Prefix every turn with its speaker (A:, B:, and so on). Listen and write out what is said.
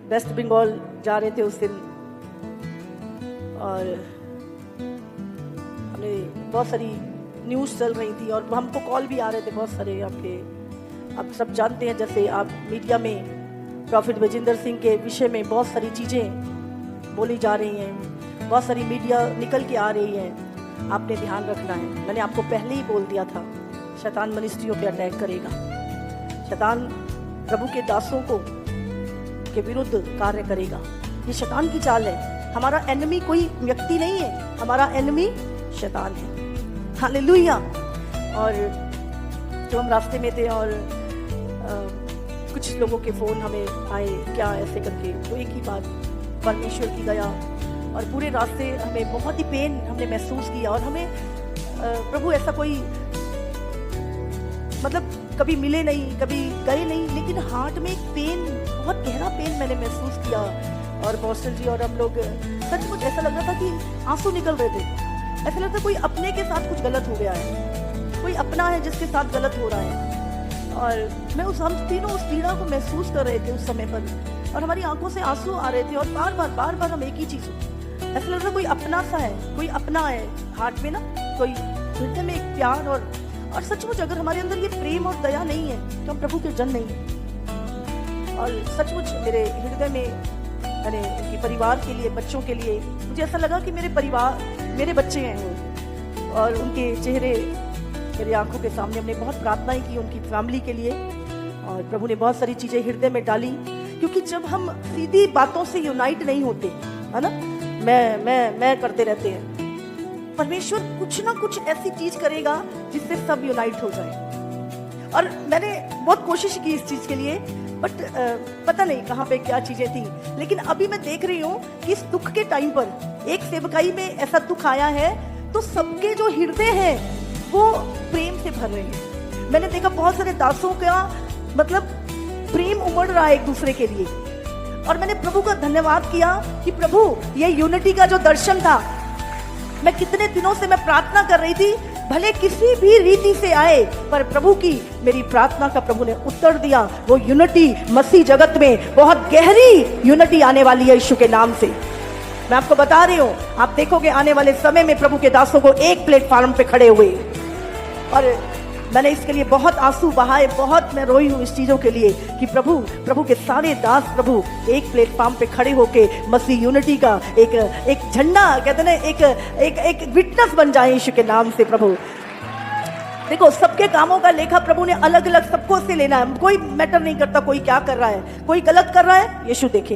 A: Waste Bengal जा रहे थे उस दिन और हमें बहुत सारी न्यूज़ चल रही थी और हमको कॉल भी आ रहे थे बहुत सारे आपके, आप सब जानते हैं, जैसे आप मीडिया में प्रॉफिट विजेंद्र सिंह के विषय में बहुत सारी चीज़ें बोली जा रही हैं, बहुत सारी मीडिया निकल के आ रही है। आपने ध्यान रखना है। मैंने आपको पहले ही बोल दिया था, शैतान मिनिस्ट्रियों पे अटैक करेगा। शैतान प्रभु के दासों को के विरुद्ध कार्य करेगा। ये शैतान की चाल है। हमारा एनिमी कोई व्यक्ति नहीं है, हमारा एनिमी शैतान है। हालेलुया। और जो हम रास्ते में थे और कुछ लोगों के फ़ोन हमें आए, क्या ऐसे करके, तो एक ही बात, परमेश्वर की दया, और पूरे रास्ते हमें बहुत ही पेन हमने महसूस किया। और हमें प्रभु ऐसा कोई मतलब कभी मिले नहीं, कभी गए नहीं, लेकिन हार्ट में एक पेन, बहुत गहरा पेन मैंने महसूस किया। और बॉस्टल जी और हम लोग सचमुच ऐसा लग रहा था कि आंसू निकल रहे थे। ऐसा लगता कोई अपने के साथ कुछ गलत हो गया है, कोई अपना है जिसके साथ गलत हो रहा है। और मैं हम तीनों उस पीड़ा को महसूस कर रहे थे उस समय पर, और हमारी आंखों से आंसू आ रहे थे। और बार बार हम एक ही चीज़, ऐसा लग रहा कोई अपना सा है, कोई अपना है हार्ट में ना, कोई हृदय में एक प्यार। और सचमुच अगर हमारे अंदर ये प्रेम और दया नहीं है तो हम प्रभु के जन नहीं है। और सचमुच मेरे हृदय में, मैंने उनके परिवार के लिए, बच्चों के लिए, मुझे ऐसा लगा कि मेरे परिवार, मेरे बच्चे हैं वो, और उनके चेहरे मेरी आंखों के सामने। हमने बहुत प्रार्थनाएं की उनकी फैमिली के लिए, और प्रभु ने बहुत सारी चीज़ें हृदय में डाली। क्योंकि जब हम सीधी बातों से यूनाइट नहीं होते, है ना, मैं करते रहते हैं, परमेश्वर कुछ ना कुछ ऐसी चीज करेगा जिससे सब यूनाइट हो जाए। और मैंने बहुत कोशिश की इस चीज के लिए, बट पता नहीं कहाँ पे क्या चीजें थी। लेकिन अभी मैं देख रही हूँ कि इस दुख के टाइम पर एक सेवकाई में ऐसा दुख आया है तो सबके जो हृदय हैं वो प्रेम से भर रहे हैं। मैंने देखा बहुत सारे दासों का मतलब प्रेम उमड़ रहा है एक दूसरे के लिए। और मैंने प्रभु का धन्यवाद किया कि प्रभु, ये यूनिटी का जो दर्शन था, मैं कितने दिनों से मैं प्रार्थना कर रही थी, भले किसी भी रीति से आए, पर प्रभु की मेरी प्रार्थना का प्रभु ने उत्तर दिया। वो यूनिटी मसीह जगत में बहुत गहरी यूनिटी आने वाली है यीशु के नाम से। मैं आपको बता रही हूँ, आप देखोगे आने वाले समय में प्रभु के दासों को एक प्लेटफॉर्म पे खड़े हुए। और मैंने इसके लिए बहुत आंसू बहाए, बहुत मैं रोई हूँ इस चीज़ों के लिए कि प्रभु के सारे दास प्रभु एक प्लेटफॉर्म पे खड़े होके मसीह यूनिटी का एक झंडा, कहते ना, एक विटनेस बन जाए यीशु के नाम से। प्रभु देखो, सबके कामों का लेखा प्रभु ने अलग अलग सबको से लेना है। कोई मैटर नहीं करता कोई क्या कर रहा है, कोई गलत कर रहा है, यीशु देखे।